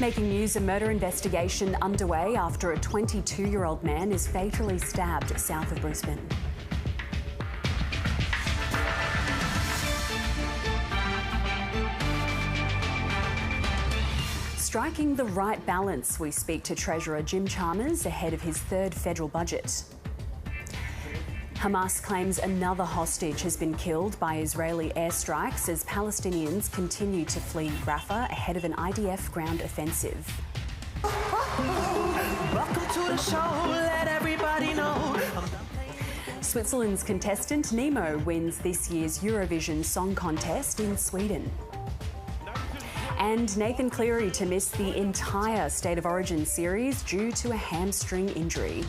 Making news, a murder investigation underway after a 22-year-old man is fatally stabbed south of Brisbane. Striking the right balance, we speak to Treasurer Jim Chalmers ahead of his third federal budget. Hamas claims another hostage has been killed by Israeli airstrikes as Palestinians continue to flee Rafah ahead of an IDF ground offensive. Welcome to the show, let everybody know. Switzerland's contestant Nemo wins this year's Eurovision Song Contest in Sweden. And Nathan Cleary to miss the entire State of Origin series due to a hamstring injury.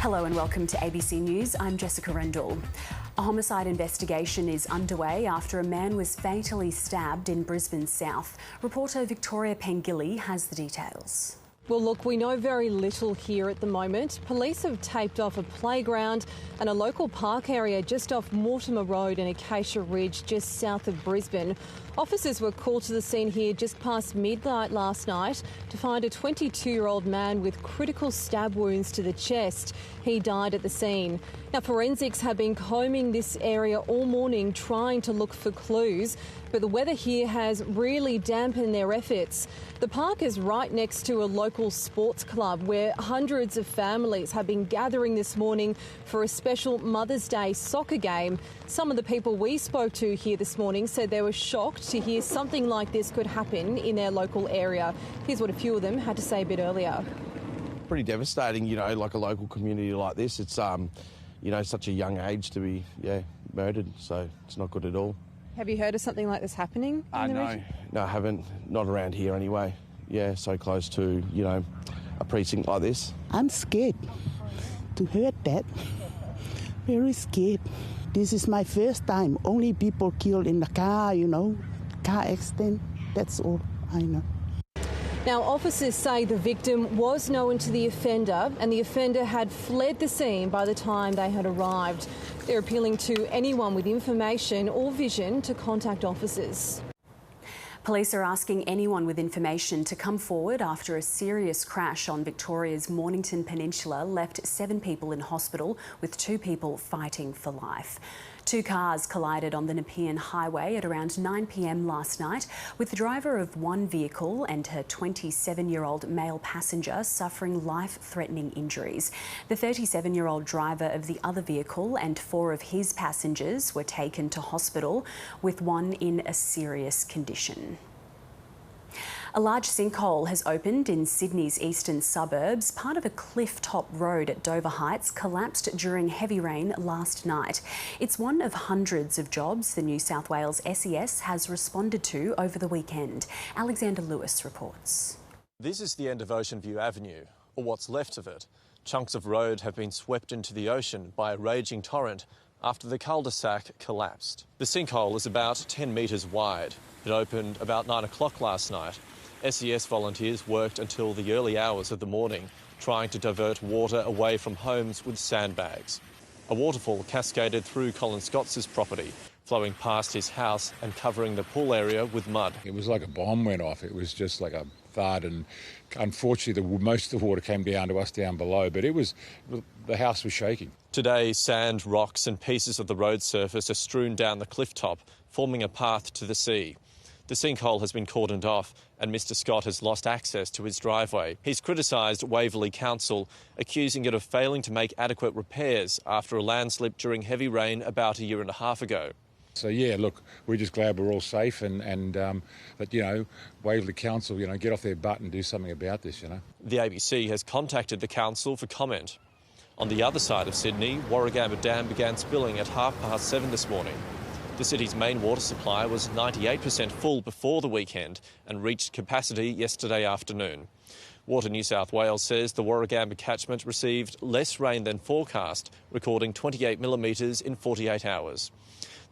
Hello and welcome to ABC News. I'm Jessica Rendall. A homicide investigation is underway after a man was fatally stabbed in Brisbane South. Reporter Victoria Pengilly has the details. Well, look, we know very little here at the moment. Police have taped off a playground and a local park area just off Mortimer Road and Acacia Ridge, just south of Brisbane. Officers were called to the scene here just past midnight last night to find a 22-year-old man with critical stab wounds to the chest. He died at the scene. Now, forensics have been combing this area all morning trying to look for clues, but the weather here has really dampened their efforts. The park is right next to a local sports club where hundreds of families have been gathering this morning for a special Mother's Day soccer game. Some of the people we spoke to here this morning said they were shocked to hear something like this could happen in their local area. Here's what a few of them had to say a bit earlier. Pretty devastating, you know, like a local community like this. It's, you know, such a young age to be, murdered, so it's not good at all. Have you heard of something like this happening in the region? No, I haven't. Not around here anyway. Yeah, so close to, you know, a precinct like this. I'm scared to hear that. Very scared. This is my first time. Only people killed in the car, you know, car accident. That's all I know. Now, officers say the victim was known to the offender and the offender had fled the scene by the time they had arrived. They're appealing to anyone with information or vision to contact officers. Police are asking anyone with information to come forward after a serious crash on Victoria's Mornington Peninsula left 7 people in hospital, with 2 people fighting for life. 2 cars collided on the Nepean Highway at around 9 p.m. last night, with the driver of one vehicle and her 27-year-old male passenger suffering life-threatening injuries. The 37-year-old driver of the other vehicle and 4 of his passengers were taken to hospital, with one in a serious condition. A large sinkhole has opened in Sydney's eastern suburbs. Part of a cliff-top road at Dover Heights collapsed during heavy rain last night. It's one of hundreds of jobs the New South Wales SES has responded to over the weekend. Alexander Lewis reports. This is the end of Ocean View Avenue, or what's left of it. Chunks of road have been swept into the ocean by a raging torrent after the cul-de-sac collapsed. The sinkhole is about 10 metres wide. It opened about 9 o'clock last night. SES volunteers worked until the early hours of the morning, trying to divert water away from homes with sandbags. A waterfall cascaded through Colin Scott's property, flowing past his house and covering the pool area with mud. It was like a bomb went off. It was just like a thud, and unfortunately most of the water came down to us down below, but the house was shaking. Today, sand, rocks and pieces of the road surface are strewn down the cliff top, forming a path to the sea. The sinkhole has been cordoned off and Mr Scott has lost access to his driveway. He's criticised Waverley Council, accusing it of failing to make adequate repairs after a landslip during heavy rain about a year and a half ago. So, yeah, look, we're just glad we're all safe and that, you know, Waverley Council, you know, get off their butt and do something about this, you know. The ABC has contacted the council for comment. On the other side of Sydney, Warragamba Dam began spilling at 7:30 this morning. The city's main water supply was 98% full before the weekend and reached capacity yesterday afternoon. Water New South Wales says the Warragamba catchment received less rain than forecast, recording 28 millimetres in 48 hours.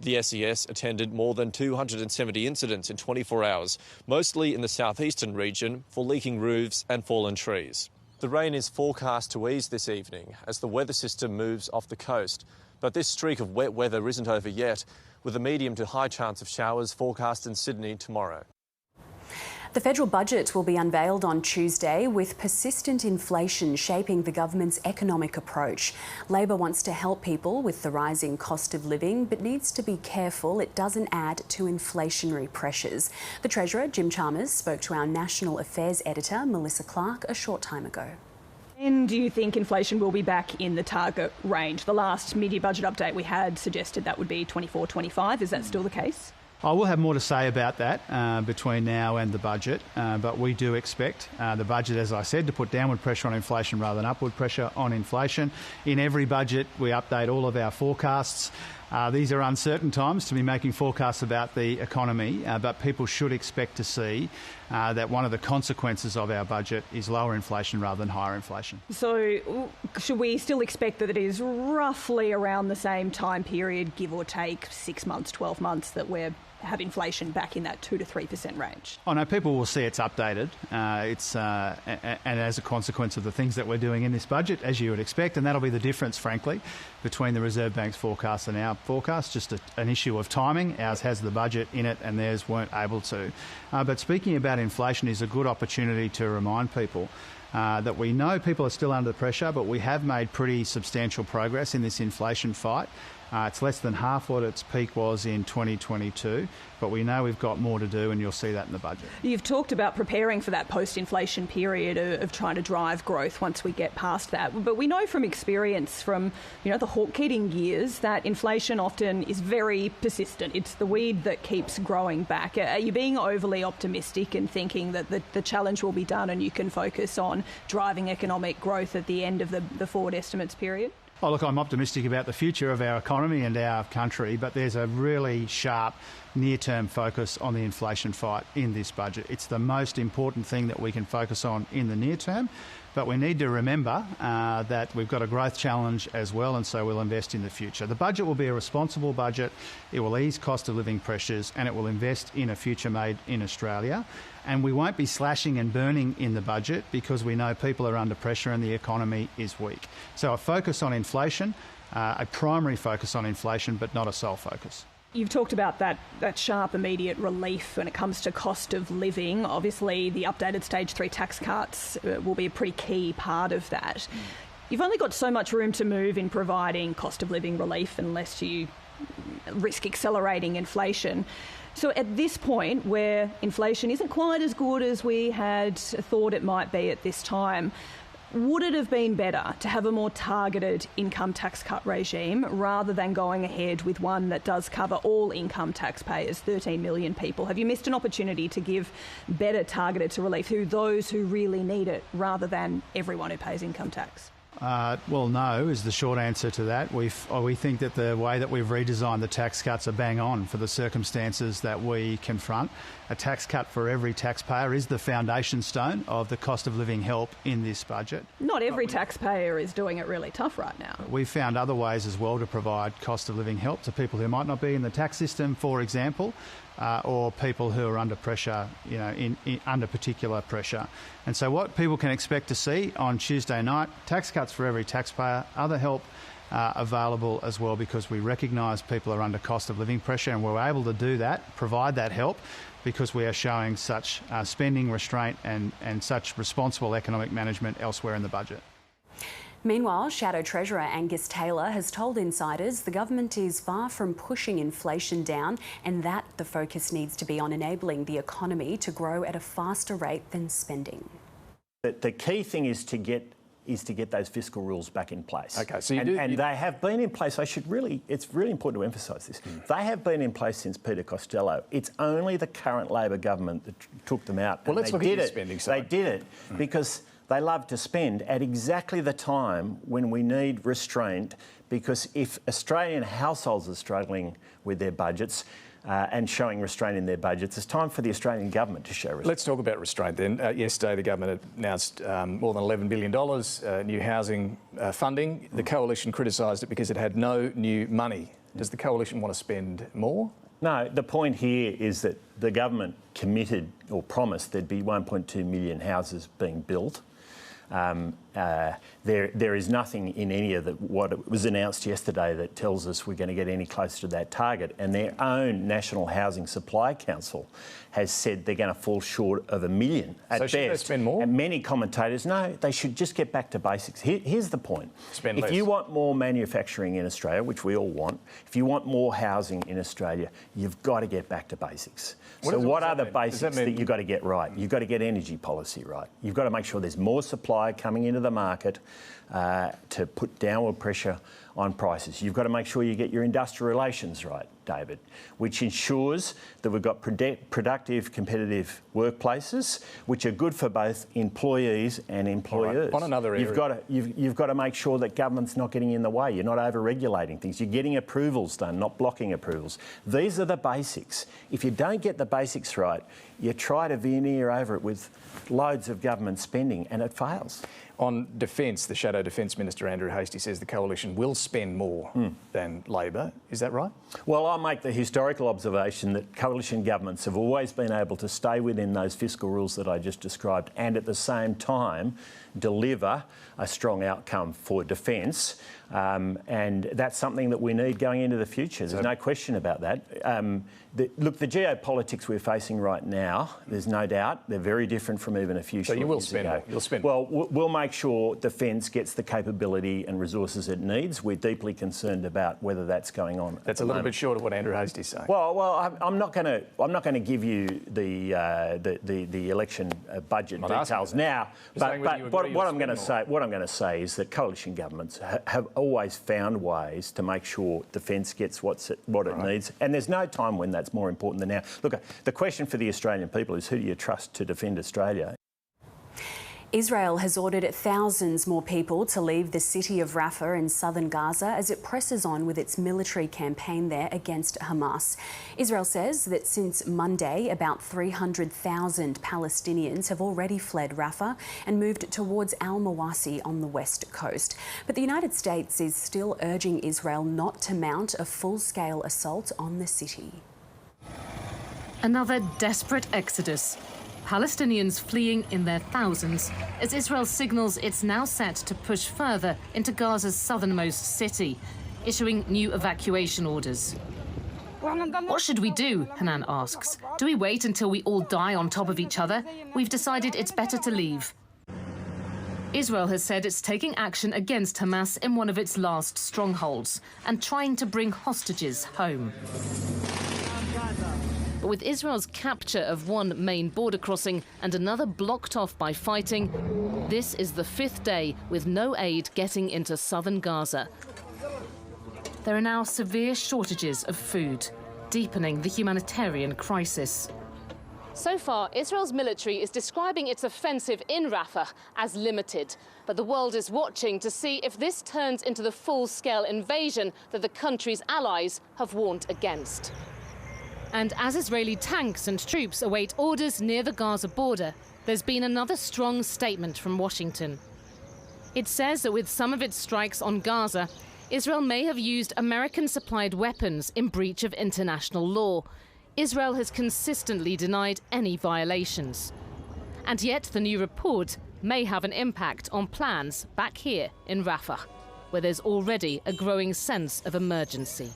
The SES attended more than 270 incidents in 24 hours, mostly in the southeastern region, for leaking roofs and fallen trees. The rain is forecast to ease this evening as the weather system moves off the coast. But this streak of wet weather isn't over yet. with a medium to high chance of showers forecast in Sydney tomorrow. The federal budget will be unveiled on Tuesday, with persistent inflation shaping the government's economic approach. Labor wants to help people with the rising cost of living, but needs to be careful it doesn't add to inflationary pressures. The Treasurer, Jim Chalmers, spoke to our National Affairs editor, Melissa Clark, a short time ago. And do you think inflation will be back in the target range? The last mid-year budget update we had suggested that would be 24-25. Is that still the case? I will have more to say about that between now and the budget, but we do expect the budget, as I said, to put downward pressure on inflation rather than upward pressure on inflation. In every budget, we update all of our forecasts. These are uncertain times to be making forecasts about the economy, but people should expect to see that one of the consequences of our budget is lower inflation rather than higher inflation. So should we still expect that it is roughly around the same time period, give or take 6 months, 12 months, that we're have inflation back in that 2 to 3% range? I know people will see it's updated. And as a consequence of the things that we're doing in this budget, as you would expect, and that'll be the difference, frankly, between the Reserve Bank's forecast and our forecast. Just an issue of timing. Ours has the budget in it, and theirs weren't able to. But speaking about inflation is a good opportunity to remind people that we know people are still under pressure, but we have made pretty substantial progress in this inflation fight. It's less than half what its peak was in 2022, but we know we've got more to do, and you'll see that in the budget. You've talked about preparing for that post-inflation period of trying to drive growth once we get past that. But we know from experience from the Hawke-Keating years that inflation often is very persistent. It's the weed that keeps growing back. Are you being overly optimistic and thinking that the challenge will be done and you can focus on driving economic growth at the end of the forward estimates period? Oh, look, I'm optimistic about the future of our economy and our country, but there's a really sharp near-term focus on the inflation fight in this budget. It's the most important thing that we can focus on in the near term, but we need to remember that we've got a growth challenge as well, and so we'll invest in the future. The budget will be a responsible budget. It will ease cost of living pressures, and it will invest in a future made in Australia. And we won't be slashing and burning in the budget because we know people are under pressure and the economy is weak. So a focus on inflation, a primary focus on inflation, but not a sole focus. You've talked about that sharp, immediate relief when it comes to cost of living. Obviously, the updated Stage 3 tax cuts will be a pretty key part of that. You've only got so much room to move in providing cost of living relief unless you risk accelerating inflation. So at this point, where inflation isn't quite as good as we had thought it might be at this time, would it have been better to have a more targeted income tax cut regime rather than going ahead with one that does cover all income taxpayers, 13 million people? Have you missed an opportunity to give better targeted relief to those who really need it rather than everyone who pays income tax? Well, no, is the short answer to that. We think that the way that we've redesigned the tax cuts are bang on for the circumstances that we confront. A tax cut for every taxpayer is the foundation stone of the cost of living help in this budget. Not every taxpayer is doing it really tough right now. We've found other ways as well to provide cost of living help to people who might not be in the tax system, for example, or people who are under pressure, under particular pressure. And so what people can expect to see on Tuesday night, tax cuts for every taxpayer, other help available as well, because we recognise people are under cost of living pressure, and we're able to do that, provide that help, because we are showing such spending restraint and such responsible economic management elsewhere in the budget. Meanwhile, Shadow Treasurer Angus Taylor has told insiders the government is far from pushing inflation down, and that the focus needs to be on enabling the economy to grow at a faster rate than spending. The key thing is to get those fiscal rules back in place. Okay, so they have been in place. It's really important to emphasise this. They have been in place since Peter Costello. It's only the current Labor government that took them out. Well, let's look at the spending side. They did it because they love to spend at exactly the time when we need restraint, because if Australian households are struggling with their budgets and showing restraint in their budgets, it's time for the Australian government to show restraint. Let's talk about restraint then. Yesterday the government announced more than $11 billion new housing funding. The coalition criticised it because it had no new money. Does the coalition want to spend more? No, the point here is that the government committed or promised there'd be 1.2 million houses being built. There is nothing in any of what was announced yesterday that tells us we're going to get any closer to that target. And their own National Housing Supply Council has said they're going to fall short of 1 million at best. Should they spend more? And many commentators, no, they should just get back to basics. Here's the point. Spend if less. you want more manufacturing in Australia, which we all want, if you want more housing in Australia, you've got to get back to basics. What are the basics that you've got to get right? You've got to get energy policy right. You've got to make sure there's more supply coming into the market to put downward pressure on prices. You've got to make sure you get your industrial relations right, David, which ensures that we've got productive, competitive workplaces, which are good for both employees and employers. Right. On another area. You've got to make sure that government's not getting in the way. You're not over-regulating things. You're getting approvals done, not blocking approvals. These are the basics. If you don't get the basics right, you try to veneer over it with loads of government spending and it fails. On defence, the Shadow Defence Minister Andrew Hastie says the Coalition will spend more than Labor. Is that right? Well, I'll make the historical observation that coalition governments have always been able to stay within those fiscal rules that I just described and at the same time deliver a strong outcome for defence. And that's something that we need going into the future. There's no question about that. Look, the geopolitics we're facing right now, there's no doubt, they're very different from even a few short years ago. So you will spend. You'll spend. Well, we'll make sure defence gets the capability and resources it needs. We're deeply concerned about whether that's going on. That's a little bit short of what Andrew Hastie's saying. Well, I'm not going to give you the election budget details now. But what I'm going to say is that coalition governments have always found ways to make sure defence gets what it needs, and there's no time when that's more important than now. Look, the question for the Australian people is, who do you trust to defend Australia? Israel has ordered thousands more people to leave the city of Rafah in southern Gaza as it presses on with its military campaign there against Hamas. Israel says that since Monday, about 300,000 Palestinians have already fled Rafah and moved towards Al-Mawasi on the west coast. But the United States is still urging Israel not to mount a full-scale assault on the city. Another desperate exodus. Palestinians fleeing in their thousands as Israel signals it's now set to push further into Gaza's southernmost city, issuing new evacuation orders. What should we do? Hanan asks. Do we wait until we all die on top of each other? We've decided it's better to leave. Israel has said it's taking action against Hamas in one of its last strongholds and trying to bring hostages home. But with Israel's capture of one main border crossing and another blocked off by fighting, this is the fifth day with no aid getting into southern Gaza. There are now severe shortages of food, deepening the humanitarian crisis. So far, Israel's military is describing its offensive in Rafah as limited. But the world is watching to see if this turns into the full-scale invasion that the country's allies have warned against. And as Israeli tanks and troops await orders near the Gaza border, there's been another strong statement from Washington. It says that with some of its strikes on Gaza, Israel may have used American-supplied weapons in breach of international law. Israel has consistently denied any violations. And yet the new report may have an impact on plans back here in Rafah, where there's already a growing sense of emergency.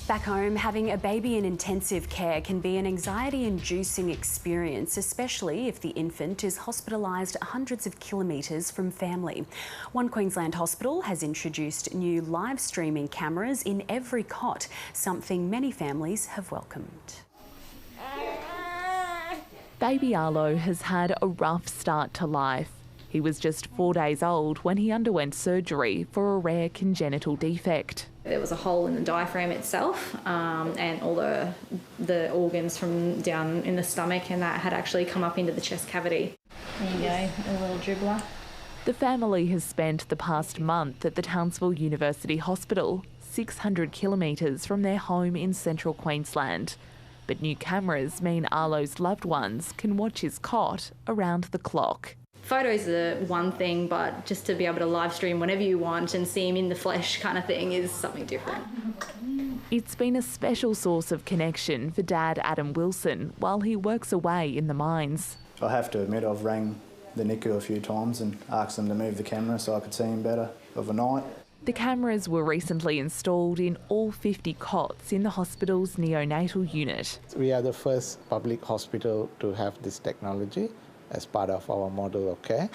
Back home, having a baby in intensive care can be an anxiety-inducing experience, especially if the infant is hospitalised hundreds of kilometres from family. One Queensland hospital has introduced new live streaming cameras in every cot, something many families have welcomed. Baby Arlo has had a rough start to life. He was just 4 days old when he underwent surgery for a rare congenital defect. There was a hole in the diaphragm itself, and all the organs from down in the stomach and that had actually come up into the chest cavity. There you go, a little dribbler. The family has spent the past month at the Townsville University Hospital, 600 kilometres from their home in central Queensland. But new cameras mean Arlo's loved ones can watch his cot around the clock. Photos are one thing, but just to be able to live stream whenever you want and see him in the flesh kind of thing is something different. It's been a special source of connection for Dad Adam Wilson while he works away in the mines. I have to admit I've rang the NICU a few times and asked them to move the camera so I could see him better overnight. The cameras were recently installed in all 50 cots in the hospital's neonatal unit. We are the first public hospital to have this technology as part of our model of care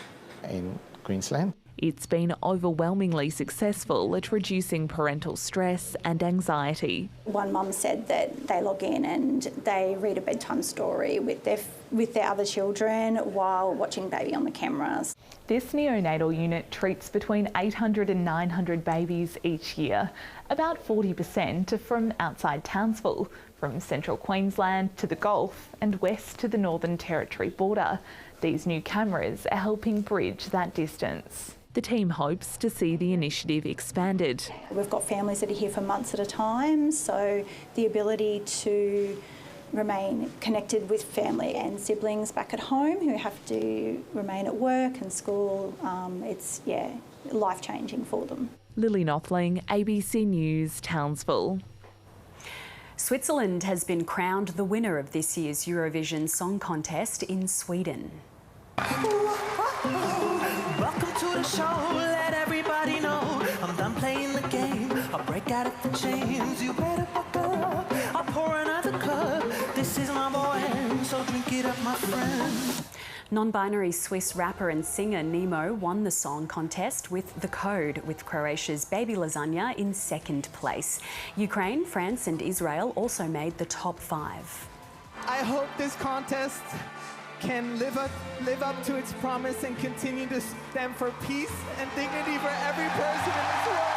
in Queensland. It's been overwhelmingly successful at reducing parental stress and anxiety. One mum said that they log in and they read a bedtime story with their other children while watching baby on the cameras. This neonatal unit treats between 800 and 900 babies each year. About 40% are from outside Townsville, from central Queensland to the Gulf and west to the Northern Territory border. These new cameras are helping bridge that distance. The team hopes to see the initiative expanded. We've got families that are here for months at a time, so the ability to remain connected with family and siblings back at home who have to remain at work and school, it's life-changing for them. Lily Nothling, ABC News, Townsville. Switzerland has been crowned the winner of this year's Eurovision Song Contest in Sweden. Welcome to the show, let everybody know I'm done playing the game. I'll break out of the chains, you better buckle up. I'll pour another cup, this is my boy, so drink it up, my friend. Non-binary Swiss rapper and singer Nemo won the song contest with The Code, with Croatia's Baby Lasagna in second place. Ukraine, France and Israel also made the top 5. I hope this contest can live up to its promise and continue to stand for peace and dignity for every person in this world.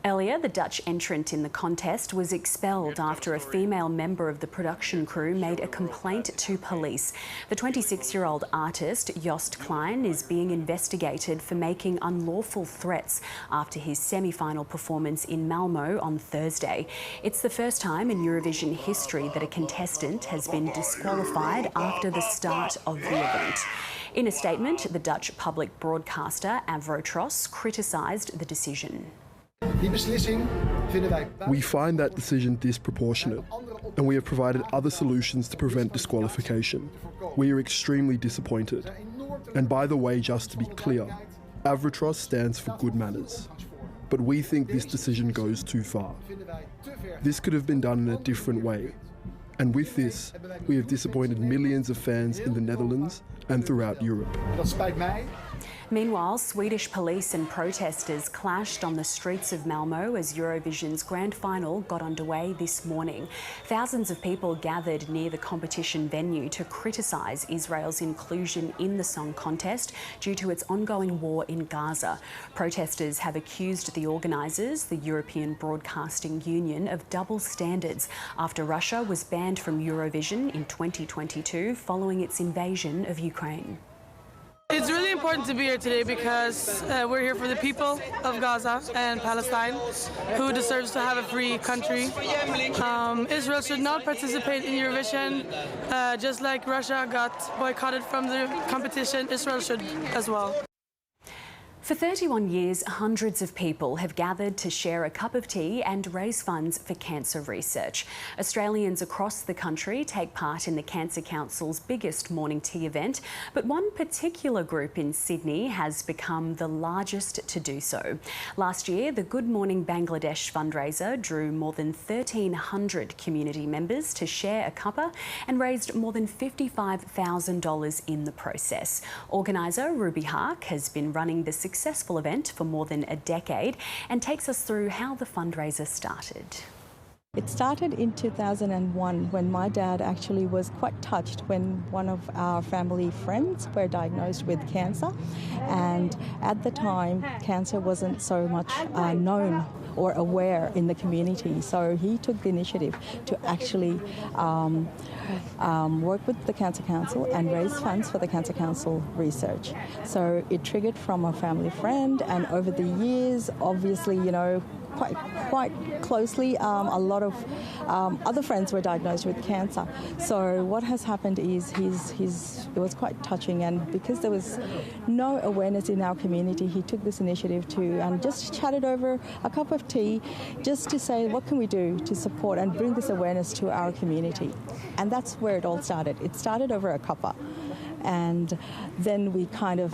Earlier, the Dutch entrant in the contest was expelled after a female member of the production crew made a complaint to police. The 26-year-old artist, Joost Klein, is being investigated for making unlawful threats after his semi-final performance in Malmö on Thursday. It's the first time in Eurovision history that a contestant has been disqualified after the start of the event. In a statement, the Dutch public broadcaster Avrotros criticised the decision. We find that decision disproportionate, and we have provided other solutions to prevent disqualification. We are extremely disappointed. And by the way, just to be clear, Avrotros stands for good manners. But we think this decision goes too far. This could have been done in a different way. And with this, we have disappointed millions of fans in the Netherlands and throughout Europe. Meanwhile, Swedish police and protesters clashed on the streets of Malmö as Eurovision's grand final got underway this morning. Thousands of people gathered near the competition venue to criticise Israel's inclusion in the song contest due to its ongoing war in Gaza. Protesters have accused the organisers, the European Broadcasting Union, of double standards after Russia was banned from Eurovision in 2022 following its invasion of Ukraine. It's really important to be here today because we're here for the people of Gaza and Palestine, who deserves to have a free country. Israel should not participate in Eurovision. Just like Russia got boycotted from the competition, Israel should as well. For 31 years, hundreds of people have gathered to share a cup of tea and raise funds for cancer research. Australians across the country take part in the Cancer Council's biggest morning tea event, but one particular group in Sydney has become the largest to do so. Last year, the Good Morning Bangladesh fundraiser drew more than 1,300 community members to share a cuppa and raised more than $55,000 in the process. Organiser Ruby Hark has been running the successful event for more than a decade and takes us through how the fundraiser started. It started in 2001 when my dad actually was quite touched when one of our family friends were diagnosed with cancer, and at the time cancer wasn't so much known or aware in the community, so he took the initiative to actually work with the Cancer Council and raise funds for the Cancer Council research. So it triggered from a family friend, and over the years, obviously, you know, quite closely, a lot of other friends were diagnosed with cancer. So what has happened is it was quite touching, and because there was no awareness in our community, he took this initiative and just chatted over a cup of tea just to say, what can we do to support and bring this awareness to our community? And that's where it all started. It started over a cuppa, and then we kind of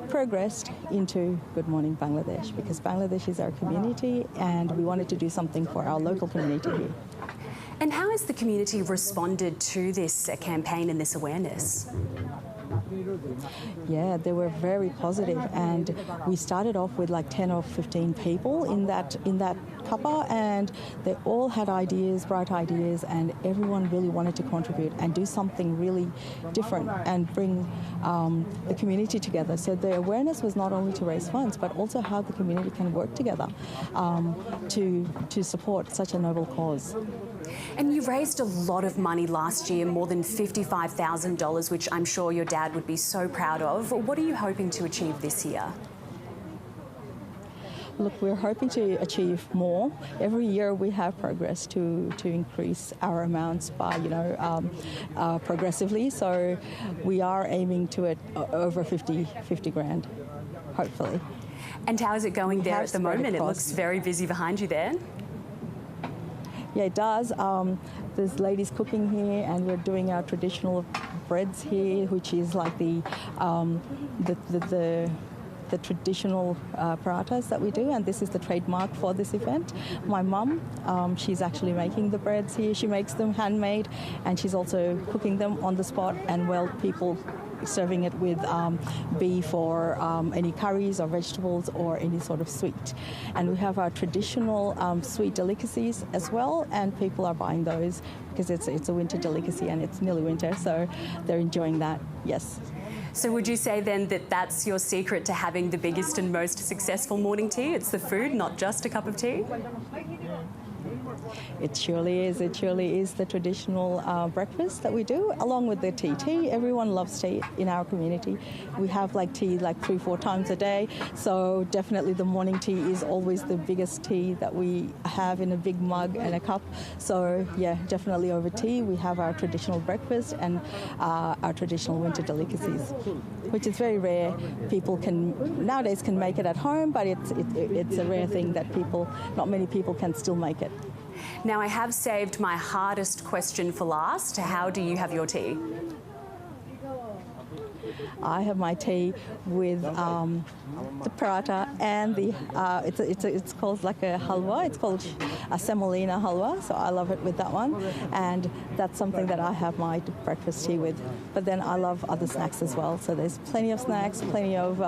progressed into Good Morning Bangladesh, because Bangladesh is our community and we wanted to do something for our local community here. And how has the community responded to this campaign and this awareness? Yeah, they were very positive, and we started off with like 10 or 15 people in that cuppa, and they all had ideas, bright ideas, and everyone really wanted to contribute and do something really different and bring the community together. So the awareness was not only to raise funds, but also how the community can work together to support such a noble cause. And you raised a lot of money last year, more than $55,000, which I'm sure your dad would be so proud of. What are you hoping to achieve this year? Look, we're hoping to achieve more. Every year we have progress to increase our amounts by, progressively. So we are aiming to it over 50 grand, hopefully. And how is it going there at the moment? It looks very busy behind you there. Yeah, it does. There's ladies cooking here, and we're doing our traditional breads here, which is like the traditional parathas that we do, and this is the trademark for this event. My mum, she's actually making the breads here. She makes them handmade, and she's also cooking them on the spot, and people serving it with beef or any curries or vegetables or any sort of sweet. And we have our traditional sweet delicacies as well, and people are buying those because it's a winter delicacy and it's nearly winter, so they're enjoying that, yes. So would you say then that that's your secret to having the biggest and most successful morning tea? It's the food, not just a cup of tea? It surely is. It surely is the traditional breakfast that we do, along with the tea. Tea, everyone loves tea in our community. We have tea 3-4 times a day, so definitely the morning tea is always the biggest tea that we have in a big mug and a cup. So yeah, definitely over tea. We have our traditional breakfast and our traditional winter delicacies, which is very rare. People nowadays can make it at home, but it's a rare thing that not many people can still make it. Now, I have saved my hardest question for last. How do you have your tea? I have my tea with the paratha and it's called like a halwa. It's called a semolina halwa, so I love it with that one. And that's something that I have my breakfast tea with. But then I love other snacks as well. So there's plenty of snacks, plenty of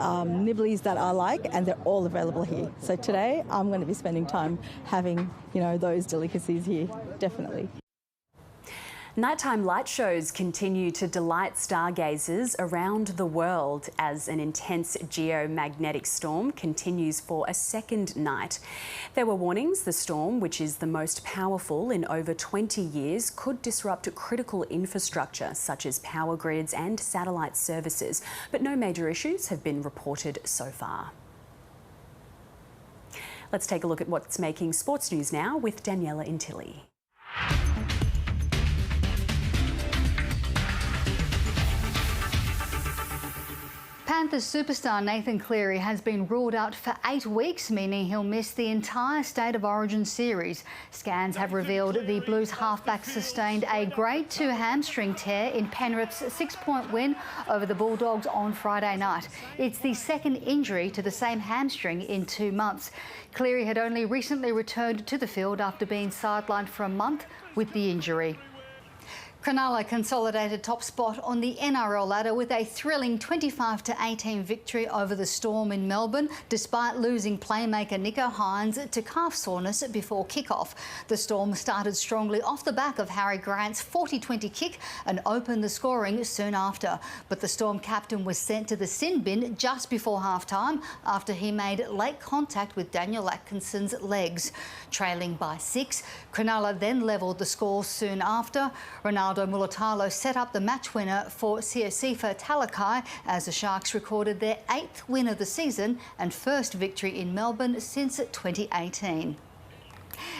nibblies that I like, and they're all available here. So today I'm going to be spending time having, those delicacies here, definitely. Nighttime light shows continue to delight stargazers around the world as an intense geomagnetic storm continues for a second night. There were warnings the storm, which is the most powerful in over 20 years, could disrupt critical infrastructure such as power grids and satellite services, but no major issues have been reported so far. Let's take a look at what's making sports news now with Daniela Intili. Panthers superstar Nathan Cleary has been ruled out for 8 weeks, meaning he'll miss the entire State of Origin series. Scans have revealed the Blues halfback sustained a Grade 2 hamstring tear in Penrith's 6-point win over the Bulldogs on Friday night. It's the second injury to the same hamstring in 2 months. Cleary had only recently returned to the field after being sidelined for a month with the injury. Cronulla consolidated top spot on the NRL ladder with a thrilling 25-18 victory over the Storm in Melbourne, despite losing playmaker Nico Hines to calf soreness before kick-off. The Storm started strongly off the back of Harry Grant's 40-20 kick and opened the scoring soon after. But the Storm captain was sent to the sin bin just before half-time after he made late contact with Daniel Atkinson's legs. Trailing by 6, Cronulla then levelled the score soon after. Ronaldo Mulatalo set up the match winner for Siosifa Talakai as the Sharks recorded their 8th win of the season and first victory in Melbourne since 2018.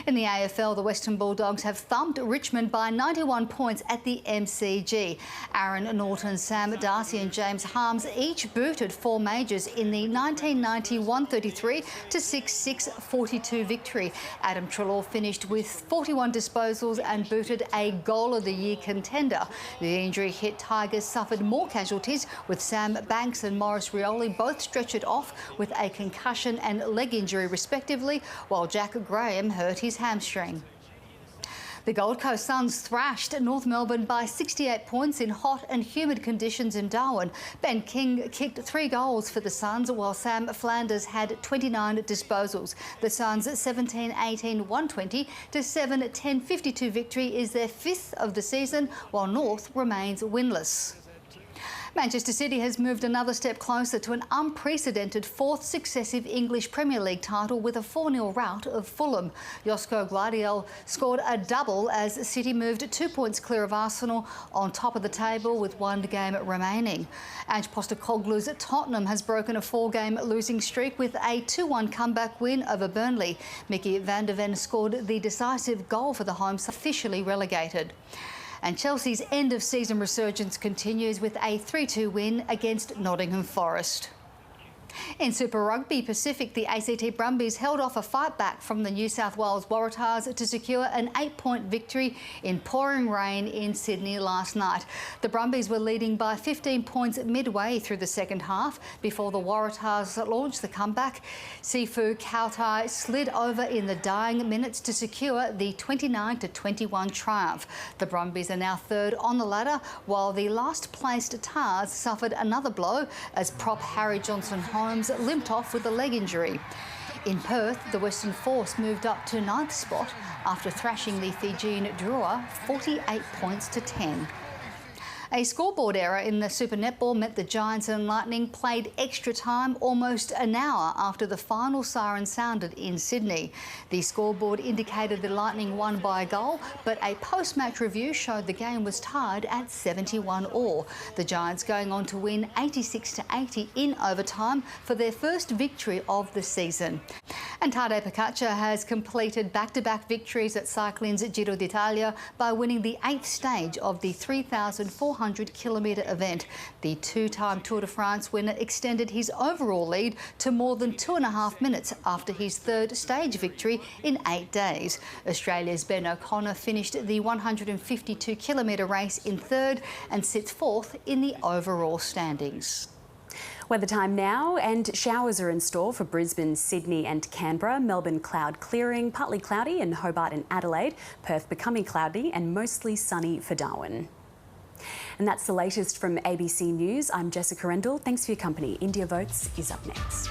In the AFL, the Western Bulldogs have thumped Richmond by 91 points at the MCG. Aaron Norton, Sam Darcy and James Harms each booted 4 majors in the 1990-133 to 6-6-42 victory. Adam Treloar finished with 41 disposals and booted a Goal of the Year contender. The injury-hit Tigers suffered more casualties, with Sam Banks and Morris Rioli both stretchered off with a concussion and leg injury respectively, while Jack Graham hurt his hamstring. The Gold Coast Suns thrashed North Melbourne by 68 points in hot and humid conditions in Darwin. Ben King kicked 3 goals for the Suns, while Sam Flanders had 29 disposals. The Suns' 17-18-120 to 7-10-52 victory is their 5th of the season, while North remains winless. Manchester City has moved another step closer to an unprecedented 4th successive English Premier League title with a 4-0 rout of Fulham. Josko Gvardiol scored a double as City moved 2 points clear of Arsenal on top of the table with 1 game remaining. Ange Postecoglou's Tottenham has broken a 4-game losing streak with a 2-1 comeback win over Burnley. Mickey van der Ven scored the decisive goal for the home, officially relegated. And Chelsea's end-of-season resurgence continues with a 3-2 win against Nottingham Forest. In Super Rugby Pacific, the ACT Brumbies held off a fight back from the New South Wales Waratahs to secure an 8-point victory in pouring rain in Sydney last night. The Brumbies were leading by 15 points midway through the second half before the Waratahs launched the comeback. Sifu Kautai slid over in the dying minutes to secure the 29-21 triumph. The Brumbies are now 3rd on the ladder, while the last-placed Tars suffered another blow as prop Harry Johnson-Holmes limped off with a leg injury. In Perth, the Western Force moved up to 9th spot after thrashing the Fijian Drua 48 points to 10. A scoreboard error in the Super Netball meant the Giants and Lightning played extra time almost an hour after the final siren sounded in Sydney. The scoreboard indicated the Lightning won by a goal, but a post-match review showed the game was tied at 71 all. The Giants going on to win 86-80 in overtime for their first victory of the season. And Tadej Pogačar has completed back-to-back victories at cycling's Giro d'Italia by winning the 8th stage of the 3,400-kilometre event. The 2-time Tour de France winner extended his overall lead to more than 2.5 minutes after his 3rd stage victory in 8 days. Australia's Ben O'Connor finished the 152-kilometre race in 3rd and sits 4th in the overall standings. Weather time now, and showers are in store for Brisbane, Sydney and Canberra. Melbourne cloud clearing, partly cloudy in Hobart and Adelaide. Perth becoming cloudy and mostly sunny for Darwin. And that's the latest from ABC News. I'm Jessica Rendall. Thanks for your company. India Votes is up next.